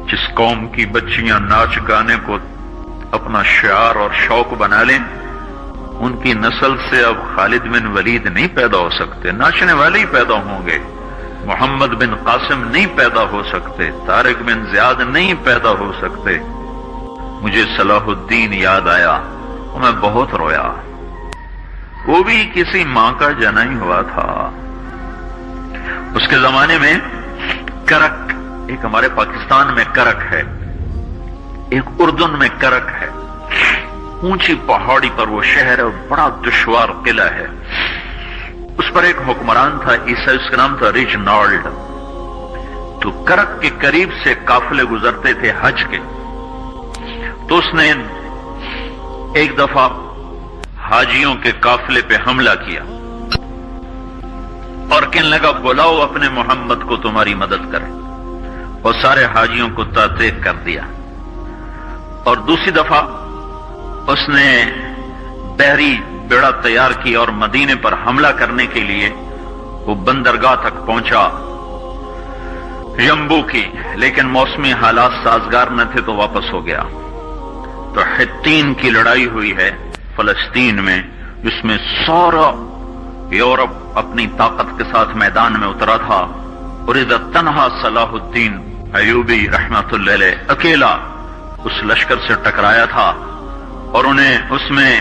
जिस कौम की बच्चियां नाच गाने को अपना शियार और शौक बना लें, उनकी नस्ल से अब खालिद बिन वलीद नहीं पैदा हो सकते, नाचने वाले ही पैदा होंगे। मोहम्मद बिन कासिम नहीं पैदा हो सकते, तारिक बिन ज़ियाद नहीं पैदा हो सकते। मुझे सलाहुद्दीन याद आया और मैं बहुत रोया। वो भी किसी मां का जना ही हुआ था। उसके जमाने में करक, एक हमारे पाकिस्तान में करक है, एक उर्दून में करक है। ऊंची पहाड़ी पर वो शहर है और बड़ा दुश्वार किला है। उस पर एक हुक्मरान था ईसा, उसका नाम था रिजनाल्ड। तो करक के करीब से काफिले गुजरते थे हज के। तो उसने एक दफा हाजियों के काफिले पे हमला किया और कहने लगा बुलाओ अपने मोहम्मद को तुम्हारी मदद करे, और सारे हाजियों को तातेक कर दिया। और दूसरी दफा उसने बहरी बेड़ा तैयार की और मदीने पर हमला करने के लिए वो बंदरगाह तक पहुंचा यम्बू की, लेकिन मौसमी हालात साजगार न थे तो वापस हो गया। तो हित्तीन की लड़ाई हुई है फलस्तीन में, जिसमें सारा यूरोप अपनी ताकत के साथ मैदान में उतरा था। और इधर तन्हा सलाहुद्दीन अयूबी रहमतुल्लाह अलैह अकेला उस लश्कर से टकराया था, और उन्हें उसमें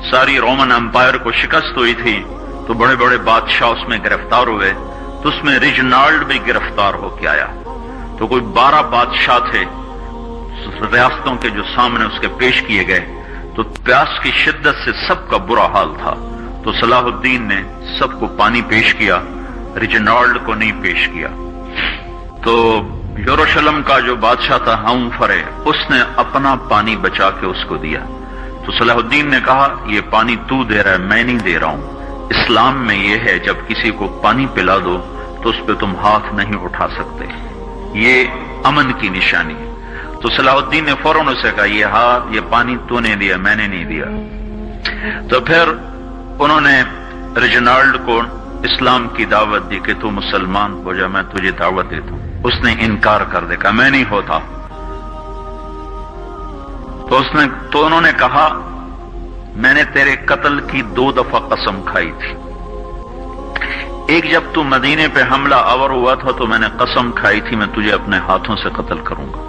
सारी रोमन एम्पायर को शिकस्त हुई थी। तो बड़े बड़े बादशाह उसमें गिरफ्तार हुए। तो उसमें रिजनाल्ड भी गिरफ्तार होकर आया। तो कोई 12 बादशाह थे रियासतों के जो सामने उसके पेश किए गए। तो प्यास की शिद्दत से सबका बुरा हाल था। तो सलाहुद्दीन ने सबको पानी पेश किया, रिजनाल्ड को नहीं पेश किया। तो यरूशलेम का जो बादशाह था हमफरे, उसने अपना पानी बचा के उसको दिया। तो सलाहुद्दीन ने कहा ये पानी तू दे रहा है, मैं नहीं दे रहा हूं। इस्लाम में यह है जब किसी को पानी पिला दो तो उस पर तुम हाथ नहीं उठा सकते, ये अमन की निशानी है। तो सलाहुद्दीन ने फौरन उसे कहा ये पानी तूने दिया, मैंने नहीं दिया। तो फिर उन्होंने रिजनाल्ड को इस्लाम की दावत दी कि तू मुसलमान हो जा, मैं तुझे दावत देता हूं। उसने इनकार कर देखा, मैं नहीं होता। तो उन्होंने कहा मैंने तेरे कत्ल की 2 दफा कसम खाई थी। एक जब तू मदीने पे हमला आवर हुआ था तो मैंने कसम खाई थी मैं तुझे अपने हाथों से कत्ल करूंगा।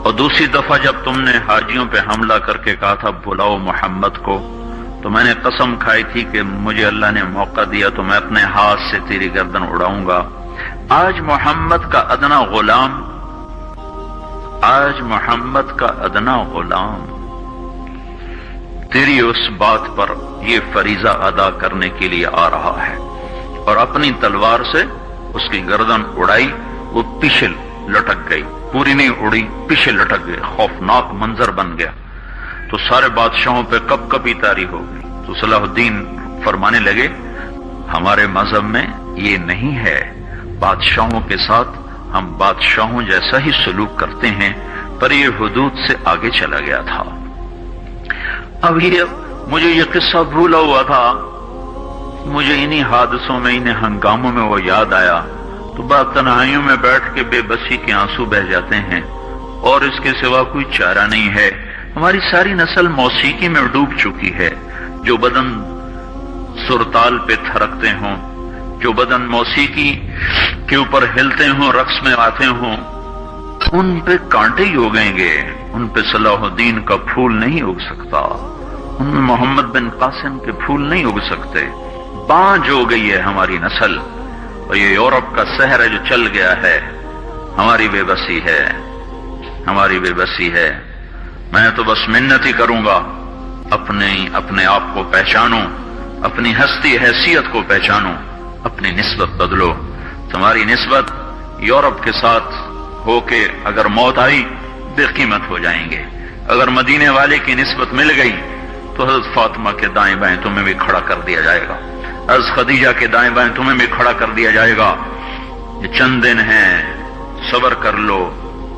और दूसरी दफा जब तुमने हाजियों पे हमला करके कहा था बुलाओ मोहम्मद को, तो मैंने कसम खाई थी कि मुझे अल्लाह ने मौका दिया तो मैं अपने हाथ से तेरी गर्दन उड़ाऊंगा। आज मोहम्मद का अदना गुलाम तेरी उस बात पर यह फरीजा अदा करने के लिए आ रहा है। और अपनी तलवार से उसकी गर्दन उड़ाई, वो पीछे लटक गई, पूरी नहीं उड़ी, पीछे लटक गई। खौफनाक मंजर बन गया। तो सारे बादशाहों पे कपकपी तारी हो गई। तो सलाहुद्दीन फरमाने लगे हमारे मजहब में ये नहीं है, बादशाहों के साथ हम बादशाहों जैसा ही सलूक करते हैं, पर ये हुदूद से आगे चला गया था। अब मुझे ये किस्सा भूला हुआ था, मुझे इन्हीं हादसों में, इन्हीं हंगामों में वो याद आया। तो बात तन्हाइयों में बैठ के बेबसी के आंसू बह जाते हैं और इसके सिवा कोई चारा नहीं है। हमारी सारी नस्ल मौसीकी में डूब चुकी है। जो बदन सुरताल पे थरकते हों, जो बदन मौसीकी के ऊपर हिलते हों, रक्स में आते हों, उन पे कांटे ही उगेंगे, उन पे सलाहुद्दीन का फूल नहीं उग सकता, उनमें मोहम्मद बिन कासिम के फूल नहीं उग सकते। बांझ हो गई है हमारी नस्ल, और ये यूरोप का शहर है जो चल गया है। हमारी बेबसी है, हमारी बेबसी है। मैं तो बस मिन्नत ही करूंगा, अपने आप को पहचानो, अपनी हस्ती हैसियत को पहचानो, अपनी निस्बत बदलो। तुम्हारी निस्बत यूरोप के साथ होके अगर मौत आई बेकीमत हो जाएंगे। अगर मदीने वाले की निस्बत मिल गई तो हजरत फातिमा के दाएं बाएं तुम्हें भी खड़ा कर दिया जाएगा, हजरत खदीजा के दाएं बाएं तुम्हें भी खड़ा कर दिया जाएगा। ये चंद दिन हैं, सब्र कर लो,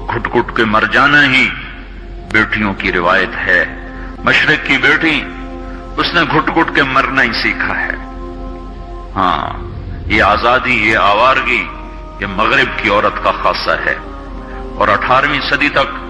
घुट घुट के मर जाना ही बेटियों की रिवायत है। मशरिक की बेटी, उसने घुट घुट के मरना ही सीखा है। हाँ, ये आजादी, ये आवारगी, ये मगरिब की औरत का खासा है। اور 18ویں صدی تک